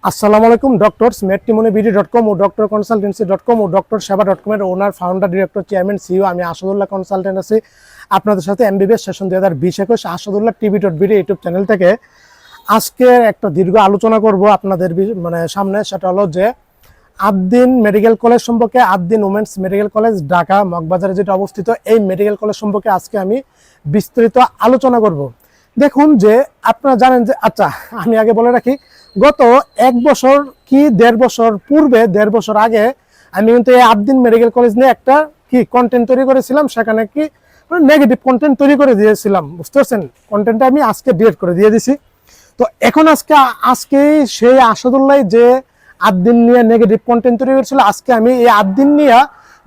আসসালামু আলাইকুম। ডক্টরস মেট্রিমনিবিডি.com ও ডক্টর কনসালটেন্সি.com ও ডক্টর সেবা.com এর owner, founder, director, chairman, CEO আমি আসাদুল্লাহ কনসালটেন্ট আছি আপনাদের সাথে এমবিবিএস সেশন 2020-21 আসাদুল্লাহ টিভি.বিডি ইউটিউব চ্যানেল থেকে। আজকে একটা দীর্ঘ আলোচনা করব আপনাদের সামনে। সেটা হলো যে আদ্দিন মেডিকেল কলেজ সম্পর্কে, Ad-din women's medical college Dhaka মগবাজারে যেটা অবস্থিত, এই মেডিকেল কলেজ সম্পর্কে আজকে আমি বিস্তারিত আলোচনা করব। দেখুন যে আপনারা জানেন যে, আচ্ছা আমি আগে বলে রাখি, গত 1 বছর কি 1.5 বছর পূর্বে, 1.5 বছর আগে আমি কিন্তু এই আদ্দিন মেডিকেল কলেজ নিয়ে একটা কন্টেন্ট তৈরি করেছিলাম। সেখানে নেগেটিভ কন্টেন্ট তৈরি করে দিয়েছিলাম, বুঝতে পারছেন? কন্টেন্টটা আমি আজকে ডিলিট করে দিয়ে দিছি। তো এখন আজকে সেই আসাদুল্লাহ যে আদ্দিন নিয়ে নেগেটিভ কন্টেন্ট তৈরি করেছিল, আজকে আমি এই আদ্দিন নিয়ে,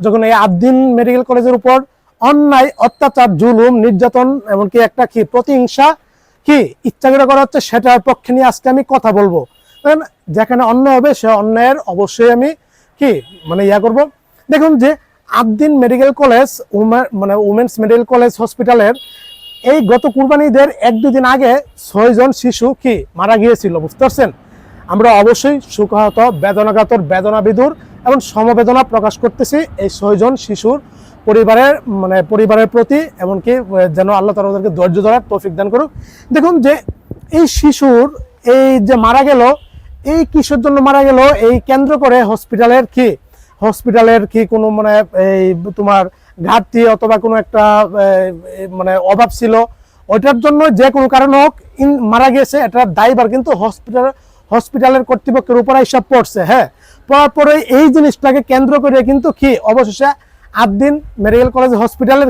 যখন এই আদ্দিন মেডিকেল কলেজের উপর অন্যায়, অত্যাচার, জুলুম, নির্যাতন, এমনকি একটা প্রতিহিংসা ইচ্ছা করে করা হচ্ছে, সেটার পক্ষে নিয়ে আজকে আমি কথা বলবো। যেখানে অন্যায় হবে সে অন্যায়ের অবশ্যই আমি করব। দেখুন যে Ad-din medical college women's medical college হসপিটালের এই গত কুরবানিদের 1-2 দিন আগে 6 জন শিশু মারা গিয়েছিল, বুঝতে পারছেন? আমরা অবশ্যই শোকাহত, বেদনাকাতর, বেদনাবিধুর এবং সমবেদনা প্রকাশ করতেছি এই 6 জন শিশুর পরিবারের প্রতি, এমনকি যেন আল্লাহ তাআলা ওদেরকে ধৈর্য ধরার তৌফিক দান করুক। দেখুন যে এই শিশুর এই যে মারা গেল, এই কিসের জন্য মারা গেল, এই কেন্দ্র করে হসপিটালের কোনো এই তোমার ঘাটতি অথবা কোনো একটা অভাব ছিল, ওইটার জন্য যে কোনো কারণ হোক মারা গেছে, এটার দায়ভার কিন্তু হসপিটালের কর্তৃপক্ষের উপর হিসাব পড়ছে। হ্যাঁ, পড়ার পরে এই জিনিসটাকে কেন্দ্র করে কিন্তু অবশেষে Ad-din medical college hospital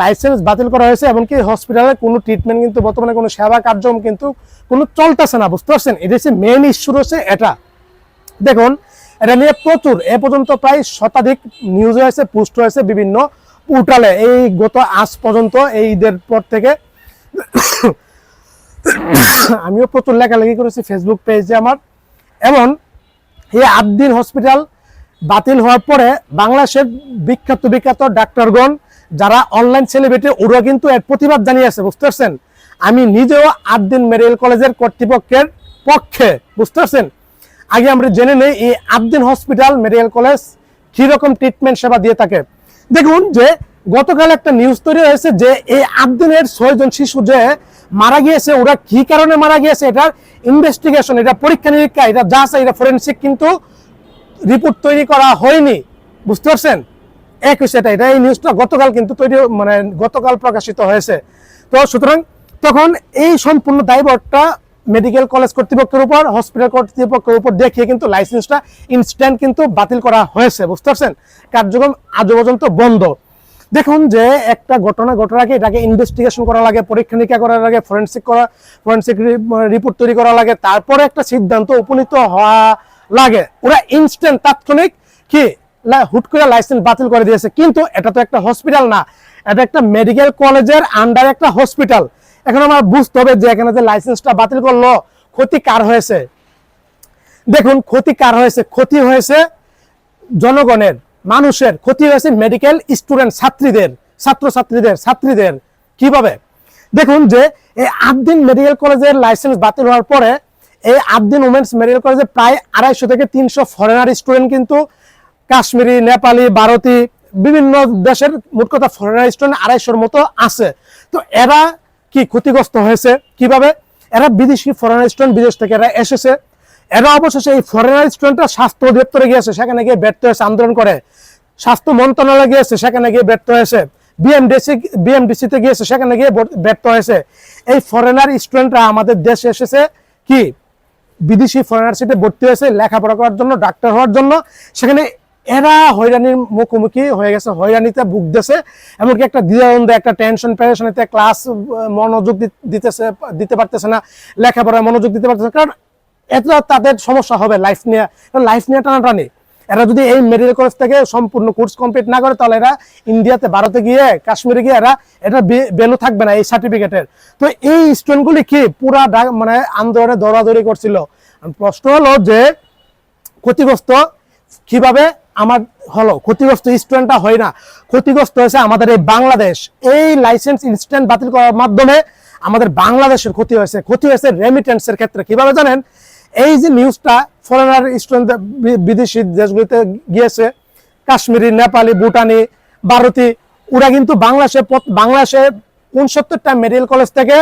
licence বাতিল করা হয়েছে, এমনকি হসপিটালের কোনো ট্রিটমেন্ট কিন্তু বর্তমানে কোনো সেবা কার্যক্রম কিন্তু কোনো চলতেছে না, বুঝতে পারছেন? এটা হচ্ছে মেইন ইস্যু হচ্ছে এটা। দেখুন, এটা নিয়ে প্রচুর এ পর্যন্ত প্রায় শতাধিক নিউজ হয়েছে, পোস্ট হয়েছে বিভিন্ন পোর্টালে। এই গত আজ পর্যন্ত এই ঈদের পর থেকে আমিও প্রচুর লেখালেখি করেছি ফেসবুক পেজে আমার। এমন এই আদ্দিন হসপিটাল বাতিল হওয়ার পরে বাংলাদেশের বিখ্যাত ডাক্তারগণ, যারা অনলাইন সেলিব্রিটি, ওরা কিন্তু এর প্রতিবাদ জানিয়েছে, বুঝতে পারছেন? আমি নিজেও আদ্দিন মেডিকেল কলেজের কর্তৃপক্ষের পক্ষে, বুঝতে পারছেন? আগে আমরা জেনে নেই এই আদ্দিন হসপিটাল মেডিকেল কলেজ কিরকম ট্রিটমেন্ট সেবা দিয়ে থাকে। দেখুন যে গতকাল একটা নিউজ তৈরি হয়েছে যে এই আদ্দিনের 6 জন শিশু যে মারা গিয়েছে, ওরা কি কারণে মারা গিয়েছে, এটার ইনভেস্টিগেশন, এটা পরীক্ষা নিরীক্ষা, এটা যা আছে, এটা ফরেনসিক কিন্তু রিপোর্ট তৈরি করা হয়নি, বুঝতে পারছেন? এটা এই নিউজটা গতকাল কিন্তু গতকাল প্রকাশিত হয়েছে। তো সুতরাং তখন এই সম্পূর্ণ দায়ভারটা মেডিকেল কলেজ কর্তৃপক্ষের উপর, হসপিটাল কর্তৃপক্ষের উপর দেখিয়ে কিন্তু লাইসেন্সটা ইনস্ট্যান্ট কিন্তু বাতিল করা হয়েছে, বুঝতে পারছেন? কার্যক্রম আজও পর্যন্ত বন্ধ। দেখুন যে একটা ঘটনা ঘটার আগে এটাকে ইনভেস্টিগেশন করা লাগে, পরীক্ষা নিরীক্ষা করার আগে ফরেনসিক রিপোর্ট তৈরি করা লাগে, তারপরে একটা সিদ্ধান্ত উপনীত হওয়া লাগে। ওরা ইনস্ট্যান্ট, তাৎক্ষণিক হুট করে লাইসেন্স বাতিল করে দিয়েছে। কিন্তু এটা তো একটা হসপিটাল না, এটা একটা মেডিকেল কলেজের আন্ডার একটা হসপিটাল। এখন আমার বুঝতে হবে যে এখানে যে লাইসেন্সটা বাতিল করলো, ক্ষতি কার হয়েছে? দেখুন, ক্ষতি কার হয়েছে? ক্ষতি হয়েছে জনগণের, মানুষের ক্ষতি হয়েছে, মেডিকেল স্টুডেন্ট, ছাত্রীদের। কিভাবে? দেখুন যে এই আদ্দিন মেডিকেল কলেজের লাইসেন্স বাতিল হওয়ার পরে এই আদ্দিন উমেন্স মেডিকেল কলেজে প্রায় 250 থেকে 300 ফরেনার স্টুডেন্ট কিন্তু, কাশ্মীরি, নেপালি, ভারতী, বিভিন্ন দেশের মোট কথা ফরেনার স্টুডেন্ট 250-র মতো আছে। তো এরা ক্ষতিগ্রস্ত হয়েছে কিভাবে? এরা বিদেশি ফরেনার স্টুডেন্ট, বিদেশ থেকে এরা এসেছে। এরা অবশেষে এই ফরেনার স্টুডেন্টরা স্বাস্থ্য অধিদপ্তরে গিয়েছে, সেখানে গিয়ে ব্যর্থ হয়েছে আন্দোলন করে। স্বাস্থ্য মন্ত্রণালয়ে গিয়েছে, সেখানে গিয়ে ব্যর্থ হয়েছে। বিএমডিসিতে গিয়েছে, সেখানে গিয়ে ব্যর্থ হয়েছে। এই ফরেনার স্টুডেন্টরা আমাদের দেশে এসেছে বিদেশি ফরেনার সিটে ভর্তি হয়েছে লেখাপড়া করার জন্য, ডাক্তার হওয়ার জন্য। সেখানে এরা হয়রানির মুখোমুখি হয়ে গেছে, হয়রানিতে ভুগতেছে, এমনকি একটা দ্বিধাদ্বন্দ্ব, একটা টেনশন পেরেশানিতে ক্লাস মনোযোগ দিতে পারতেছে না, লেখাপড়ায় মনোযোগ দিতে পারতেছে, কারণ এত তাদের সমস্যা হবে লাইফ নিয়ে টানাটানি। এরা যদি এই মেডিকেল কলেজ থেকে সম্পূর্ণ কোর্স কমপ্লিট না করে, তাহলে এরা ইন্ডিয়াতে, ভারতে গিয়ে, কাশ্মীরে গিয়ে এটা ভ্যালু থাকবে না এই সার্টিফিকেটের। তো এই স্টুডেন্টগুলি পুরা আন্দোলনে দৌড়াদৌড়ি করছিল। প্রশ্ন হলো যে ক্ষতিগ্রস্ত কিভাবে আমার হলো? ক্ষতিগ্রস্ত স্টুডেন্টটা হয় না, ক্ষতিগ্রস্ত হয়েছে আমাদের এই বাংলাদেশ। এই লাইসেন্স ইনস্ট্যান্ট বাতিল করার মাধ্যমে আমাদের বাংলাদেশের ক্ষতি হয়েছে রেমিটেন্সের ক্ষেত্রে। কিভাবে জানেন? এই যে নিউজটা ফরেনার স্টুডেন্ট বিদেশি দেশগুলিতে গিয়েছে, কাশ্মীরি, নেপালি, ভুটানি, ভারতী, ওরা কিন্তু বাংলাদেশে 69টা মেডিকেল কলেজ থেকে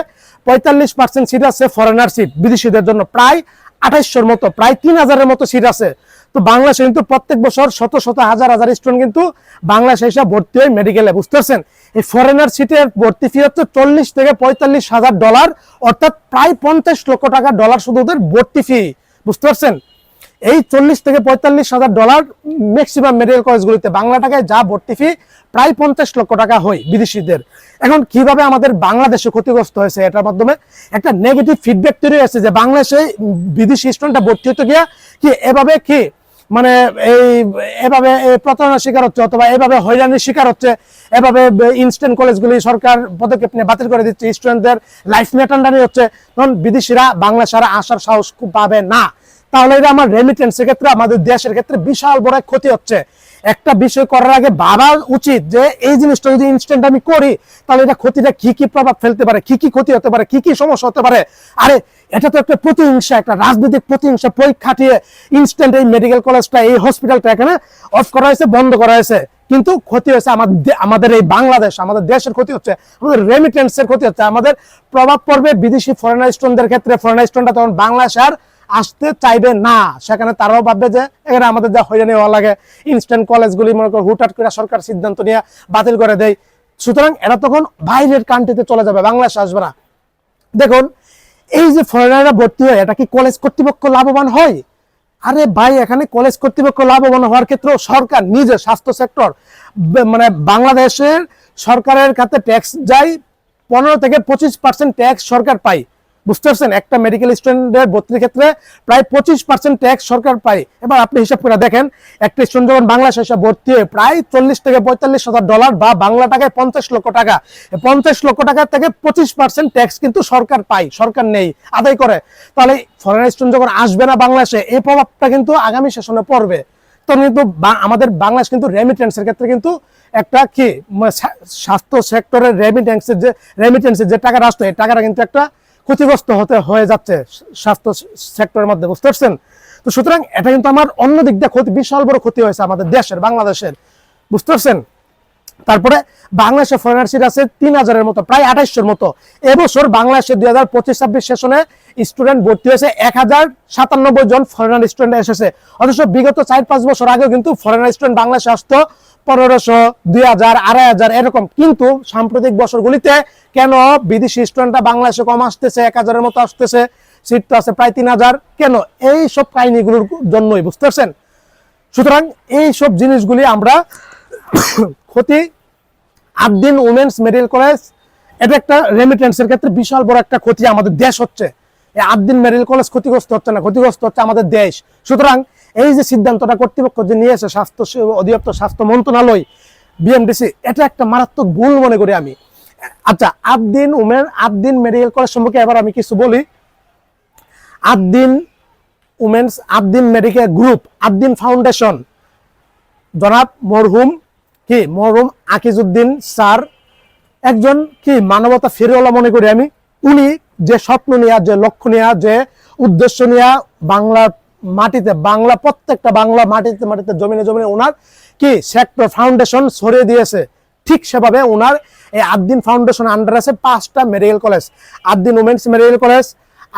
45% সিট আছে ফরেনার সিট বিদেশিদের জন্য, প্রায় 2800-র মতো, প্রায় 3000-এর মতো সিট আছে। তো বাংলাদেশে কিন্তু প্রত্যেক বছর শত শত হাজার হাজার স্টুডেন্ট কিন্তু বাংলাদেশে এসে ভর্তি হয় মেডিকেলে, বুঝতে পারছেন। এই ফরেনার সিটের ভর্তি ফি হচ্ছে $40,000 থেকে $45,000, অর্থাৎ প্রায় 50 লক্ষ টাকা ডলার শুধু ওদের ভর্তি ফি, বুঝতে পারছেন। এই $40,000 থেকে $45,000 ম্যাক্সিমাম মেডিকেল কলেজগুলিতে বাংলা টাকায় যা ভর্তি ফি প্রায় 50 লক্ষ টাকা হয় বিদেশিদের। এখন কিভাবে আমাদের বাংলাদেশে ক্ষতিগ্রস্ত হয়েছে, এটার মাধ্যমে একটা নেগেটিভ ফিডব্যাক তৈরি হয়েছে যে বাংলাদেশে বিদেশি স্টুডেন্টটা ভর্তি হতে গিয়া কি এভাবে কি মানে এভাবে প্রতারণার শিকার হচ্ছে, অথবা এভাবে হয়রানির শিকার হচ্ছে, এভাবে ইনস্ট্যান্ট কলেজগুলি সরকার পদক্ষেপ নিয়ে বাতিল করে দিচ্ছে, স্টুডেন্টদের লাইফ নিয়ে টানাটানি হচ্ছে, তখন বিদেশিরা বাংলাদেশে আসার সাহস পাবে না। তাহলে এটা আমার রেমিটেন্সের ক্ষেত্রে, আমাদের দেশের ক্ষেত্রে বিশাল বড় ক্ষতি হচ্ছে। একটা বিষয় করার আগে ভাবা উচিত যে এই জিনিসটা যদি ইনস্ট্যান্ট আমি করি তাহলে এটা ক্ষতিটা কি কি প্রভাব ফেলতে পারে, কি কি ক্ষতি হতে পারে, কি কি সমস্যা হতে পারে। আরে এটা তো একটা প্রতিহিংসা, একটা রাজনৈতিক প্রতিহিংসা পরীক্ষা খাটিয়ে ইনস্ট্যান্ট এই মেডিকেল কলেজটা, এই হসপিটালটা এখানে অফ করা হয়েছে, বন্ধ করা হয়েছে, কিন্তু ক্ষতি হয়েছে আমাদের এই বাংলাদেশ, আমাদের দেশের ক্ষতি হচ্ছে, আমাদের রেমিটেন্সের ক্ষতি হচ্ছে, আমাদের প্রভাব পড়বে বিদেশি ফরেনার স্টুডেন্টদের ক্ষেত্রে। ফরেনার স্টুডেন্টরা তখন বাংলাদেশ আর আসতে চাইবে না, সেখানে তারাও ভাববে যে এখানে আমাদের যা হয়রানি হওয়া লাগে, ইনস্ট্যান্ট কলেজগুলি মনে করো হুটহাট করে সরকার সিদ্ধান্ত নিয়ে বাতিল করে দেয়, সুতরাং এরা তখন বাইরের কান্ট্রিতে চলে যাবে, বাংলাদেশে আসবে না। দেখুন এই যে ফরেনাররা ভর্তি হয়, এটা কি কলেজ কর্তৃপক্ষ লাভবান হয়? আরে ভাই, এখানে কলেজ কর্তৃপক্ষ লাভবান হওয়ার ক্ষেত্রে সরকার নিজে, স্বাস্থ্য সেক্টর, মানে বাংলাদেশের সরকারের কাছে ট্যাক্স যায় 15 থেকে 25% ট্যাক্স সরকার পায়, বুঝতে পারছেন। একটা মেডিকেল স্টুডেন্টের ভর্তির ক্ষেত্রে প্রায় 25% ট্যাক্স সরকার পায়। এবার আপনি হিসাব করে দেখেন, একটা স্টুডেন্ট যখন বাংলাদেশে এসে ভর্তি হয় প্রায় $40,000 থেকে $45,000 বা বাংলা টাকায় 50 লক্ষ টাকা, 50 লক্ষ টাকা থেকে 25% ট্যাক্স কিন্তু সরকার পায়, সরকার নেই, আদায় করে। তাহলে ফরেনার স্টুডেন্ট যখন আসবে না বাংলাদেশে, এই প্রভাবটা কিন্তু আগামী সেশনে পড়বে। তখন কিন্তু আমাদের বাংলাদেশ কিন্তু রেমিটেন্সের ক্ষেত্রে কিন্তু একটা কি স্বাস্থ্য সেক্টরের রেমিটেন্সের যে টাকা আসতো, এই টাকাটা কিন্তু একটা ক্ষতিগ্রস্ত হয়ে যাচ্ছে স্বাস্থ্য সেক্টরের মধ্যে, বুঝতে পারছেন। তো সুতরাং এটা কিন্তু আমার অন্য দিক দিয়ে ক্ষতি, বিশাল বড় ক্ষতি হয়েছে আমাদের দেশের, বাংলাদেশের, বুঝতে পারছেন। তারপরে বাংলাদেশে ফরেনার সিট আছে 3000-এর মতো, প্রায় 2800-এর মতো। এবছর বাংলাদেশে 2025-26 সেশনে স্টুডেন্ট ভর্তি হয়েছে 1097 জন ফরেনার স্টুডেন্ট এসেছে। অথচ বিগত 4-5 বছর আগেও কিন্তু ফরেনার স্টুডেন্ট বাংলাদেশে আসতো 1500, 2000, 2500 এরকম। কিন্তু সাম্প্রতিক বছরগুলিতে কেন বিদেশি স্টুডেন্টরা বাংলাদেশে কম আসতেছে, 1000-এর মতো আসতেছে, সিট তো আছে প্রায় 3000, কেন? এই সব কাহিনীগুলোর জন্যই, বুঝতে পারছেন। সুতরাং এই সব জিনিসগুলি আমরা ক্ষতি। আদ্দিন উমেন্স মেডিকেল কলেজ, এটা একটা রেমিটেন্সের ক্ষেত্রে বিশাল বড় একটা ক্ষতি আমাদের দেশ হচ্ছে। এই আদ্দিন মেডিকেল কলেজ ক্ষতিগ্রস্ত হচ্ছে না, ক্ষতিগ্রস্ত হচ্ছে আমাদের দেশ। সুতরাং এই যে সিদ্ধান্তটা কর্তৃপক্ষ যে নিয়েছে, স্বাস্থ্য অধিদপ্তর, স্বাস্থ্য মন্ত্রণালয়, বিএমডিসি, এটা একটা মারাত্মক ভুল মনে করি আমি। আচ্ছা, আদ্দিন মেডিকেল কলেজ সম্পর্কে এবার আমি কিছু বলি। Ad-din women's, Ad-din medical group, Ad-din foundation, জনাব মরহুম আকিজউদ্দিন স্যার একজন কি মানবতা ফেরিওয়ালা মনে করি আমি। উনি যে স্বপ্ন নিয়ে, যে লক্ষ্য নিয়ে, যে উদ্দেশ্য নিয়ে বাংলার মাটিতে, প্রত্যেকটা বাংলা মাটিতে জমিনে ওনার কি সেক্টর ফাউন্ডেশন ছড়িয়ে দিয়েছে, ঠিক সেভাবে ওনার এই আদ্দিন ফাউন্ডেশন আন্ডার আছে 5টা medical college: Ad-din women's medical college,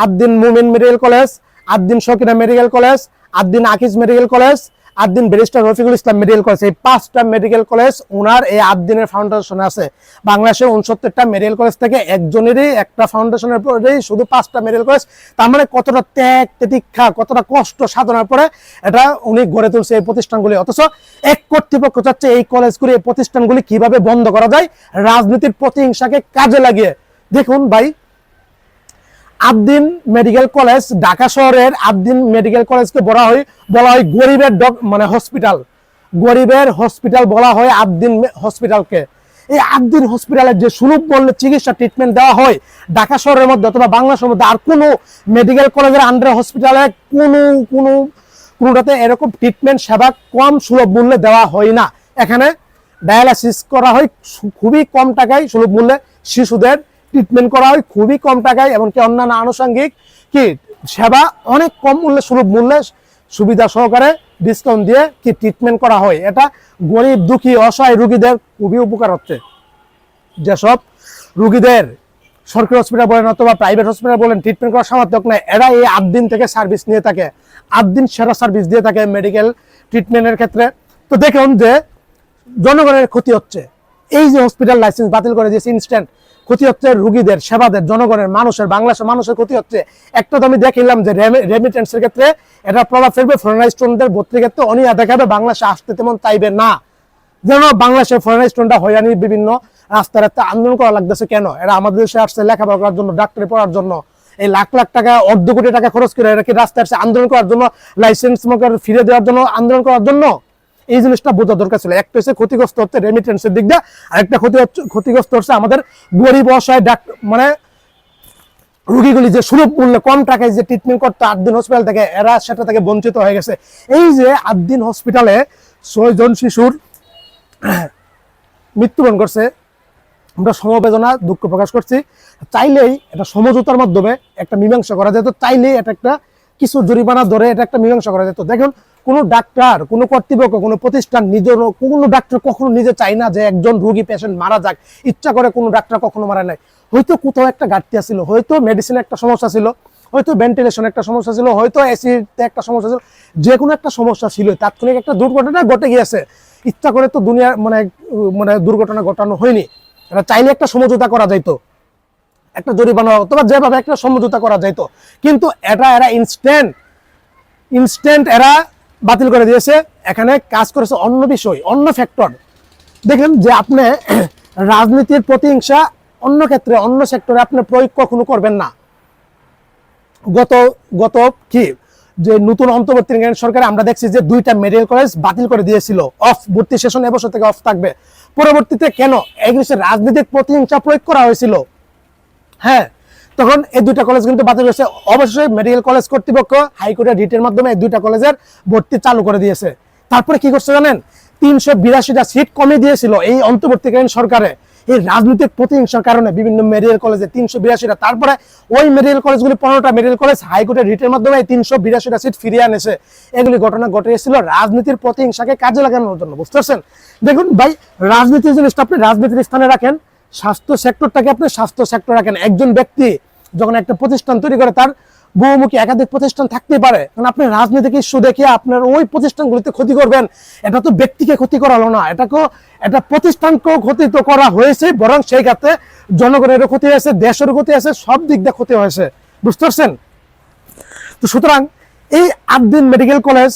Ad-din Mumin medical college, Ad-din Sakina medical college, Ad-din Akij medical college, Ad-din barrister Rafiqul Islam medical college. এই 5টা মেডিকেল কলেজ ওনার এই আদ্দিনের ফাউন্ডেশনে আছে। বাংলাদেশে 69টা মেডিকেল কলেজ থেকে একজনেরই একটা ফাউন্ডেশনের পরেই শুধু 5টা মেডিকেল কলেজ। তার মানে কতটা ত্যাগ তিতিক্ষা, কতটা কষ্ট সাধনার পরে এটা উনি গড়ে তুলছে এই প্রতিষ্ঠানগুলি। অথচ এক কর্তৃপক্ষ চাচ্ছে এই কলেজগুলি, এই প্রতিষ্ঠানগুলি কিভাবে বন্ধ করা যায় রাজনীতির প্রতিহিংসাকে কাজে লাগিয়ে। দেখুন ভাই, আদ্দিন মেডিকেল কলেজ, ঢাকা শহরের আদ্দিন মেডিকেল কলেজকে বলা হয় গরিবের হসপিটাল, গরিবের হসপিটাল বলা হয় আদ্দিন হসপিটালকে। এই আদ্দিন হসপিটালের যে সুলভ মূল্যে চিকিৎসা ট্রিটমেন্ট দেওয়া হয় ঢাকা শহরের মধ্যে অথবা বাংলাদেশের মধ্যে আর কোনো মেডিকেল কলেজের আন্ডারে হসপিটালে কোনোটাতে এরকম ট্রিটমেন্ট সেবা কম সুলভ মূল্যে দেওয়া হয় না। এখানে ডায়ালাসিস করা হয় খুবই কম টাকায়, সুলভ মূল্যে শিশুদের ট্রিটমেন্ট করা হয় খুবই কম টাকায়, এমনকি অন্যান্য আনুষঙ্গিক কি সেবা অনেক কম মূল্যে, সুলভ মূল্যে, সুবিধা সহকারে ডিসকাউন্ট দিয়ে কি ট্রিটমেন্ট করা হয়। এটা গরিব দুঃখী অসহায় রোগীদের খুবই উপকার হচ্ছে। যেসব রোগীদের সরকারি হসপিটাল বলেন অথবা প্রাইভেট হসপিটাল বলেন ট্রিটমেন্ট করার সামর্থ্য নেই, এরা এই 8 দিন থেকে সার্ভিস নিয়ে থাকে, 8 দিন সেরা সার্ভিস দিয়ে থাকে মেডিকেল ট্রিটমেন্টের ক্ষেত্রে। তো দেখুন যে জনগণের ক্ষতি হচ্ছে, এই যে হসপিটাল লাইসেন্স বাতিল করে দিয়েছে ইনস্ট্যান্ট, ক্ষতি হচ্ছে রোগীদের, সেবাদের, জনগণের, মানুষের, বাংলাদেশের মানুষের ক্ষতি হচ্ছে। একটা তো আমি দেখিলাম যে রেমিটেন্সের ক্ষেত্রে এটা প্রভাব ফেলবে, ফরেন স্টুডেন্টদের ভর্তির ক্ষেত্রে অনীহা দেখাবে, বাংলাদেশে আসতে তেমন চাইবে না। যেন বাংলাদেশের ফরেন স্টুডেন্টরা হয়রানি বিভিন্ন রাস্তায় রাস্তায় আন্দোলন করা লাগতেছে কেন? এরা আমাদের দেশে আসছে লেখাপড়া করার জন্য, ডাক্তারি পড়ার জন্য, এই লাখ লাখ টাকা, অর্ধ কোটি টাকা খরচ করে এরা কি রাস্তায় আসছে আন্দোলন করার জন্য, লাইসেন্স ফিরে দেওয়ার জন্য, আন্দোলন করার জন্য? এই জিনিসটা বোঝা দরকার ছিল। একটা হচ্ছে ক্ষতিগ্রস্ত হচ্ছে রেমিটেন্সের দিক দিয়ে, আরেকটা ক্ষতিগ্রস্ত হচ্ছে আমাদের গরিব অসহায় মানে রোগীগুলি যে সুলভ মূল্যে কম টাকায় যে ট্রিটমেন্ট করতে 8 দিন হসপিটাল থেকে, এরা সেটা থেকে বঞ্চিত হয়ে গেছে। এই যে 8 দিন হসপিটালে 6 জন শিশুর মৃত্যুবরণ করছে, আমরা সমবেদনা দুঃখ প্রকাশ করছি। চাইলেই এটা সমঝোতার মাধ্যমে একটা মীমাংসা করা যেত, চাইলেই এটা একটা কিছু জরিমানা ধরে এটা একটা মীমাংসা করা যেত। দেখুন কোনো ডাক্তার, কোনো কর্তৃপক্ষ, কোনো প্রতিষ্ঠান, কোনো ডাক্তার কখনো নিজে চায় না যে একজন রোগী পেশেন্ট মারা যাক, ইচ্ছা করে কোনো ডাক্তার কখনো মারা নাই। হয়তো কোথাও একটা ঘাটতি ছিল, হয়তো মেডিসিনে একটা সমস্যা ছিল, হয়তো ভেন্টিলেশন একটা সমস্যা ছিল, হয়তো এসিতে একটা সমস্যা ছিল, যে কোনো একটা সমস্যা ছিল, তাৎক্ষণিক একটা দুর্ঘটনা ঘটে গিয়েছে। ইচ্ছা করে তো দুনিয়ার মানে দুর্ঘটনা ঘটানো হয়নি। এটা চাইলে একটা সমঝোতা করা যাইতো, একটা জরিমানা অথবা যেভাবে একটা সমঝোতা করা যাইতো, কিন্তু এরা ইনস্ট্যান্ট এরা বাতিল করে দিয়েছে। এখানে কাজ করেছে অন্য বিষয়, অন্য ফ্যাক্টর। দেখেন যে আপনি রাজনীতির প্রতিহিংসা অন্য ক্ষেত্রে, অন্য সেক্টরে আপনি প্রয়োগ কখনো করবেন না। গত কি যে নতুন অন্তর্বর্তীকালীন সরকারে আমরা দেখছি যে 2টা মেডিকেল কলেজ বাতিল করে দিয়েছিল, অফ, ভর্তি সেশন এবছর থেকে অফ থাকবে। পরবর্তীতে কেন এগুলো রাজনীতিক প্রতিহিংসা প্রয়োগ করা হয়েছিল। হ্যাঁ, তখন এই 2টা কলেজ কিন্তু বাতিল হয়েছে। অবশ্যই মেডিকেল কলেজ কর্তৃপক্ষ হাইকোর্টের রিটের মাধ্যমে এই 2টা কলেজের ভর্তি চালু করে দিয়েছে। তারপরে কি করছে জানেন? 382টা সিট কমিয়ে দিয়েছিল এই অন্তর্বর্তীকালীন সরকারে, এই রাজনৈতিক প্রতিহিংসার কারণে বিভিন্ন মেডিকেল কলেজে 382টা। তারপরে ওই মেডিকেল কলেজগুলি 15টা মেডিকেল কলেজ হাইকোর্টের রিটের মাধ্যমে 382টা সিট ফিরিয়ে আনেছে। এগুলি ঘটনা ঘটেছিল রাজনীতির প্রতিহিংসাকে কাজে লাগানোর জন্য। বুঝতে পারছেন? দেখুন ভাই, রাজনীতির জিনিসটা আপনি রাজনীতির স্থানে রাখেন, স্বাস্থ্য সেক্টরটাকে আপনি স্বাস্থ্য সেক্টর রাখেন। একজন ব্যক্তি যখন একটা প্রতিষ্ঠান তৈরি করে, তার বহুমুখী একাধিক প্রতিষ্ঠান থাকতে পারে, কারণ আপনি রাজনৈতিক ইস্যু দেখিয়ে আপনার ওই প্রতিষ্ঠানগুলিতে ক্ষতি করবেন, এটা তো ব্যক্তিকে ক্ষতি করা হলো না, এটা প্রতিষ্ঠানকেও ক্ষতি তো করা হয়েছে, বরং সেই ক্ষেত্রে জনগণেরও ক্ষতি হয়েছে, দেশেরও ক্ষতি হয়েছে, সব দিক দিয়ে ক্ষতি হয়েছে। বুঝতে পারছেন? তো সুতরাং এই 8 দিন মেডিকেল কলেজ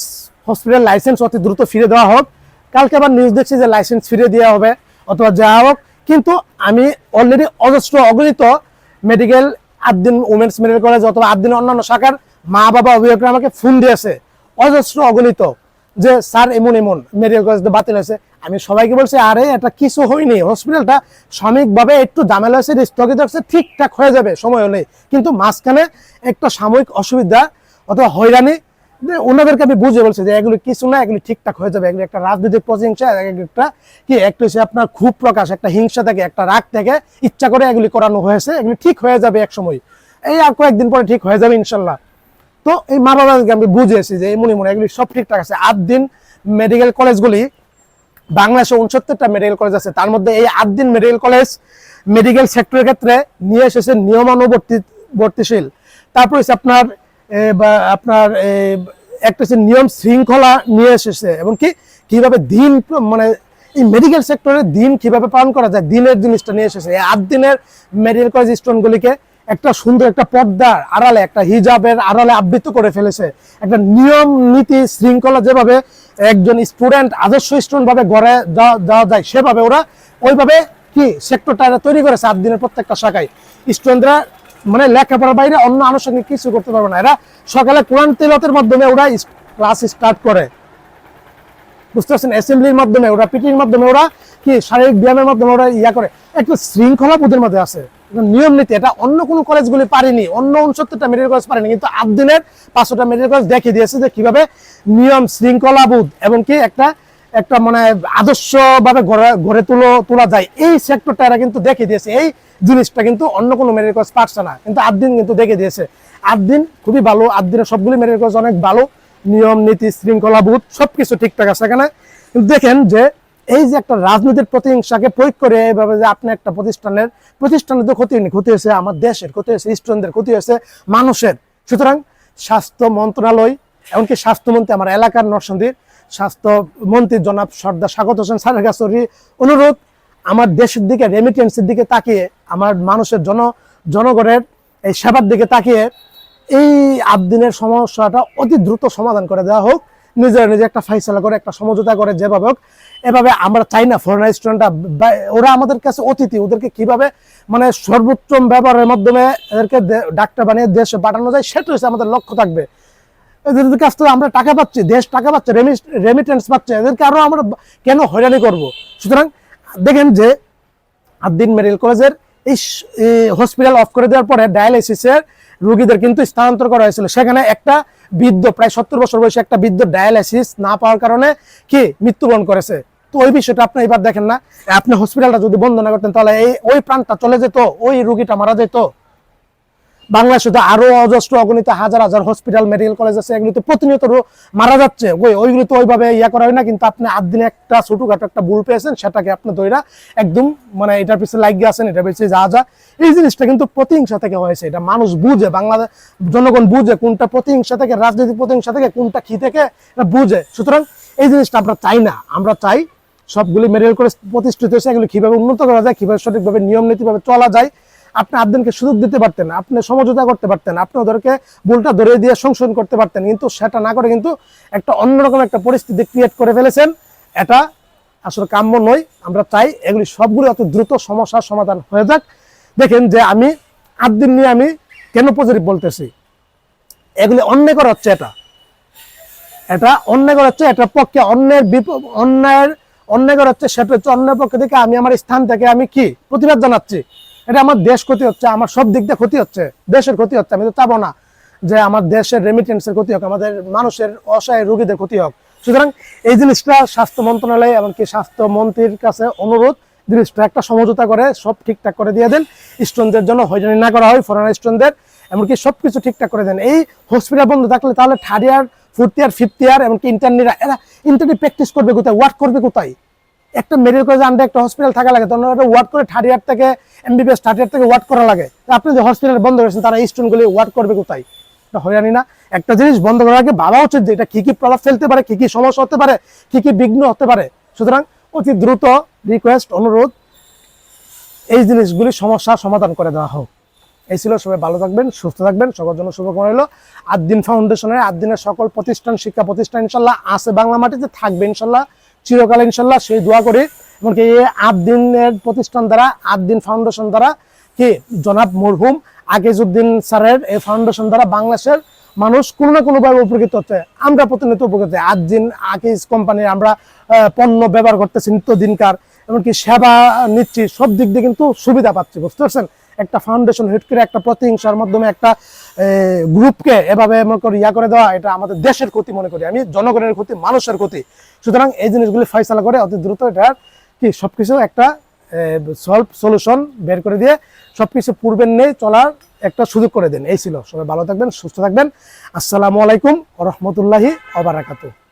হসপিটাল লাইসেন্স অতি দ্রুত ফিরে দেওয়া হোক। কালকে আবার নিউজ দেখছি যে লাইসেন্স ফিরে দেওয়া হবে অথবা যাওয়া হোক, কিন্তু আমি অলরেডি অজস্র অগণিত মেডিকেল 8 দিন উমেন্স মেডিকেল কলেজ অথবা 8 দিন অন্যান্য শাখার মা বাবা অভিভাবকরা আমাকে ফোন দিয়েছে, অজস্র অগণিত, যে স্যার এমন মেডিকেল কলেজ বাতিল হয়েছে। আমি সবাইকে বলছি, আরে এটা কিছু হয়নি, হসপিটালটা সাময়িকভাবে একটু ঝামেলা হয়েছে, স্থগিত হচ্ছে, ঠিকঠাক হয়ে যাবে সময় হলে। কিন্তু মাঝখানে একটা সাময়িক অসুবিধা অথবা হয়রানি, ওনাদেরকে আমি বুঝে বলছি যে এগুলো কিছু না, এগুলি ঠিকঠাক হয়ে যাবে। এগুলো একটা রাজনৈতিক প্রতিহিংসা, একটা হচ্ছে আপনার ক্ষোভ প্রকাশ, একটা হিংসা থেকে, একটা রাগ থেকে ইচ্ছা করে এগুলি করানো হয়েছে। এগুলি ঠিক হয়ে যাবে এক সময়, এই আর কয়েকদিন পরে ঠিক হয়ে যাবে ইনশাল্লাহ। তো এই মা বাবাকে আমি বুঝিয়েছি যে এমনি এগুলি সব ঠিকঠাক আছে। 8 দিন মেডিকেল কলেজগুলি, বাংলাদেশে 69টা মেডিকেল কলেজ আছে, তার মধ্যে এই 8 দিন মেডিকেল কলেজ মেডিকেল সেক্টরের ক্ষেত্রে নিয়ে এসেছে নিয়মানুবর্তিশীল। তারপর হচ্ছে আপনার একটা হচ্ছে নিয়ম শৃঙ্খলা নিয়ে এসেছে, এবং কিভাবে দিন মানে এই মেডিকেল সেক্টরে দিন কিভাবে পালন করা যায়, দিনের জিনিসটা নিয়ে এসেছে। এই 8 দিনের মেডিকেল কলেজ স্টুডেন্টগুলিকে একটা সুন্দর একটা পর্দার আড়ালে, একটা হিজাবের আড়ালে আবৃত করে ফেলেছে। একটা নিয়ম নীতি শৃঙ্খলা যেভাবে একজন স্টুডেন্ট আদর্শ স্টুডেন্ট ভাবে গড়ে যাওয়া যায়, সেভাবে ওরা ওইভাবে সেক্টরটা তৈরি করেছে। 8 দিনের প্রত্যেকটা শাখায় স্টুডেন্টরা মানে লেখাপড়ার বাইরে অন্য আনুষঙ্গিক কিছু করতে পারবে না। এরা সকালে কোরআন তেলাওয়াতের মাধ্যমে ওরা ক্লাস স্টার্ট করে। বুঝতে পারছেন? অ্যাসেম্বলির মাধ্যমে ওরা, পিটির মাধ্যমে ওরা শারীরিক ব্যায়ামের মাধ্যমে ওরা করে। একটা শৃঙ্খলা বোধের মধ্যে আছে, নিয়ম নীতি। এটা অন্য কোনো কলেজগুলি পারেনি, অন্য 69টা মেডিকেল কলেজ পারেনি, কিন্তু 8 দিনের 500টা মেডিকেল কলেজ দেখিয়ে দিয়েছে যে কিভাবে নিয়ম শৃঙ্খলা বোধ এবং একটা একটা মানে আদর্শ ভাবে গড়ে তোলা যায়, এই সেক্টরটা এরা কিন্তু দেখে দিয়েছে। এই জিনিসটা কিন্তু অন্য কোনো মেডিকেল কলেজ পারছে না, কিন্তু আদ্দিন কিন্তু দেখে দিয়েছে। আদ্দিন খুবই ভালো, আদ্দিনের সবগুলি মেডিকেল কলেজ অনেক ভালো, নিয়ম নীতি শৃঙ্খলাবোধ সবকিছু ঠিকঠাক আছে এখানে। কিন্তু দেখেন যে এই যে একটা রাজনীতির প্রতিহিংসাকে প্রয়োগ করে এইভাবে যে আপনি একটা প্রতিষ্ঠানের তো ক্ষতি হয়নি, ক্ষতি হয়েছে আমার দেশের, ক্ষতি হয়েছে স্টুডেন্টদের, ক্ষতি হয়েছে মানুষের। সুতরাং স্বাস্থ্য মন্ত্রণালয়, এমনকি স্বাস্থ্যমন্ত্রী আমার এলাকার নরসিংদীর স্বাস্থ্যমন্ত্রী জনাব সর্দার স্বাগত হোসেন স্যারের কাছে অনুরোধ, আমার দেশের দিকে রেমিটেন্সের দিকে তাকিয়ে, আমার মানুষের জনগণের এই সেবার দিকে তাকিয়ে এই আদ্দিনের সমস্যাটা অতি দ্রুত সমাধান করে দেওয়া হোক। নিজে একটা ফাইসলা করে, একটা সমঝোতা করে, যেভাবে হোক। এভাবে আমরা চাই না ফরেনার স্টুডেন্টরা, ওরা আমাদের কাছে অতিথি, ওদেরকে কিভাবে মানে সর্বোত্তম ব্যবহারের মাধ্যমে এদেরকে ডাক্তার বানিয়ে দেশে পাঠানো যায়, সেটা হচ্ছে আমাদের লক্ষ্য থাকবে। এদের কাছ থেকে আমরা টাকা পাচ্ছি, দেশ টাকা পাচ্ছে, রেমিটেন্স পাচ্ছে, এদেরকে আরো আমরা কেন হয়রানি করব? সুতরাং দেখেন যে আদ্দিন মেডিকেল কলেজের এই হসপিটাল অফ করে দেওয়ার পরে ডায়ালাইসিসের রোগীদের কিন্তু স্থানান্তর করা হয়েছিল। সেখানে একটা বৃদ্ধ, প্রায় 70 বছর বয়সী একটা বৃদ্ধ ডায়ালাইসিস না পাওয়ার কারণে কি মৃত্যুবরণ করেছে। তো ওই বিষয়টা আপনি এবার দেখেন না, আপনি হসপিটালটা যদি বন্ধ না করতেন তাহলে ওই প্রাণটা চলে যেত, ওই রোগীটা মারা যেত। বাংলাদেশে তো আরো অজস্র অগণিত হাজার হাজার হসপিটাল মেডিকেল কলেজ আছে, এগুলিতে প্রতিনিয়ত মারা যাচ্ছে, ওইগুলি তো ওইভাবে করা হয় না। কিন্তু আপনি আদ্দিনে একটা ছোটখাটো একটা ভুল পেয়েছেন, সেটাকে আপনি ধৈরা একদম মানে এটার পিছনে লাগিয়ে আছেন, এটার পিছনে যা এই জিনিসটা কিন্তু প্রতিহিংসা থেকে হয়েছে। এটা মানুষ বুঝে, বাংলাদেশ জনগণ বুঝে কোনটা প্রতিহিংসা থেকে, রাজনৈতিক প্রতিহিংসা থেকে, কোনটা কি থেকে, এটা বুঝে। সুতরাং এই জিনিসটা আমরা চাই না। আমরা চাই সবগুলি মেডিকেল কলেজ প্রতিষ্ঠিত হয়েছে, এগুলি কিভাবে উন্নত করা যায়, কিভাবে সঠিকভাবে নিয়ম নীতিভাবে চলা যায়। আপনি আদ্দিনকে সুযোগ দিতে পারতেন, আপনি সমঝোতা করতে পারতেন, আপনি ওদেরকে ভুলটা ধরে দিয়ে সংশোধন করতে পারতেন, কিন্তু সেটা না করে কিন্তু একটা অন্যরকম একটা পরিস্থিতি ক্রিয়েট করে ফেলেছেন। এটা আসলে কাম্য নয়। আমরা চাই এগুলি সবগুলো অত দ্রুত সমস্যার সমাধান হয়ে যাক। দেখেন যে আমি আদ্দিন নিয়ে আমি কেন পজিটিভ বলতেছি, এগুলি অন্যায় করা হচ্ছে, এটা অন্যায় করা হচ্ছে, এটার পক্ষে অন্যায় করা হচ্ছে, সেটা হচ্ছে অন্যের পক্ষে থেকে আমি আমার স্থান থেকে আমি কি প্রতিবাদ জানাচ্ছি। এটা আমার দেশ ক্ষতি হচ্ছে, আমার সব দিক দিয়ে ক্ষতি হচ্ছে, দেশের ক্ষতি হচ্ছে। আমি তো চাবো না যে আমার দেশের রেমিটেন্সের ক্ষতি হোক, আমাদের মানুষের অসহায় রোগীদের ক্ষতি হোক। সুতরাং এই জিনিসটা স্বাস্থ্য মন্ত্রণালয় এমনকি স্বাস্থ্যমন্ত্রীর কাছে অনুরোধ, জিনিসটা একটা সমঝোতা করে সব ঠিকঠাক করে দিয়ে দেন, স্টুডেন্টদের জন্য হয়রানি না করা হয়, ফরেনার স্টুডেন্টদের এমনকি সবকিছু ঠিকঠাক করে দেন। এই হসপিটাল বন্ধ থাকলে তাহলে third year, fourth year, fifth year এমনকি ইন্টার্নিরা, এরা ইন্টার্নি প্র্যাকটিস করবে কোথায়, ওয়ার্ক করবে কোথায়? একটা মেডিকেল কলেজে আন্ডার একটা হসপিটাল থাকা লাগে, তখন ওয়ার্ক করে থার্ড ইয়ার থেকে এমবিবিএস থার্ড ইয়ার থেকে ওয়ার্ক করা লাগে। আপনি যে হসপিটাল বন্ধ করেছেন, তারা স্টুডেন্টগুলি ওয়ার্ক করবে কোথায়? এটা হয়রানি না? একটা জিনিস বন্ধ করার আগে ভাবা উচিত যে এটা কি কি প্রভাব ফেলতে পারে, কি কি সমস্যা হতে পারে, কি কি বিঘ্ন হতে পারে। সুতরাং অতি দ্রুত রিকোয়েস্ট, অনুরোধ, এই জিনিসগুলি সমস্যার সমাধান করে দেওয়া হোক। এই ছিল। সবাই ভালো থাকবেন, সুস্থ থাকবেন, সবার জন্য শুভকামনা রইল। আদ্দিন ফাউন্ডেশনের, আদ্দিনের সকল প্রতিষ্ঠান, শিক্ষা প্রতিষ্ঠান ইনশাল্লাহ আছে বাংলা মাটিতে, থাকবে ইনশাল্লাহ চিরকাল ইনশাল্লাহ, সেই দোয়া করি। এমনকি এই আদ্দিনের প্রতিষ্ঠান দ্বারা, আদ্দিন ফাউন্ডেশন দ্বারা কি জনাব মরহুম আকিজউদ্দিন স্যারের এই ফাউন্ডেশন দ্বারা বাংলাদেশের মানুষ কোনো না কোনোভাবে উপকৃত হচ্ছে, আমরা প্রতিনিয়ত উপকৃত। আদ্দিন আকিজ কোম্পানির আমরা পণ্য ব্যবহার করতেছি নিত্যদিনকার, এমনকি সেবা নিচ্ছি, সব দিক দিয়ে কিন্তু সুবিধা পাচ্ছি, বুঝতে পারছেন? একটা ফাউন্ডেশন হেড করে একটা প্রতিহিংসার মাধ্যমে একটা গ্রুপকে এভাবে করে দেওয়া, এটা আমাদের দেশের ক্ষতি মনে করি আমি, জনগণের ক্ষতি, মানুষের ক্ষতি। সুতরাং এই জিনিসগুলি ফয়সালা করে অতি দ্রুত এটার কি সবকিছু একটা সলিউশন বের করে দিয়ে সবকিছু পূর্বের নেই চলার একটা সুযোগ করে দেন। এই ছিল। সবাই ভালো থাকবেন, সুস্থ থাকবেন। আসসালামু আলাইকুম ওয়া রাহমাতুল্লাহি ওয়া বারাকাতুহু।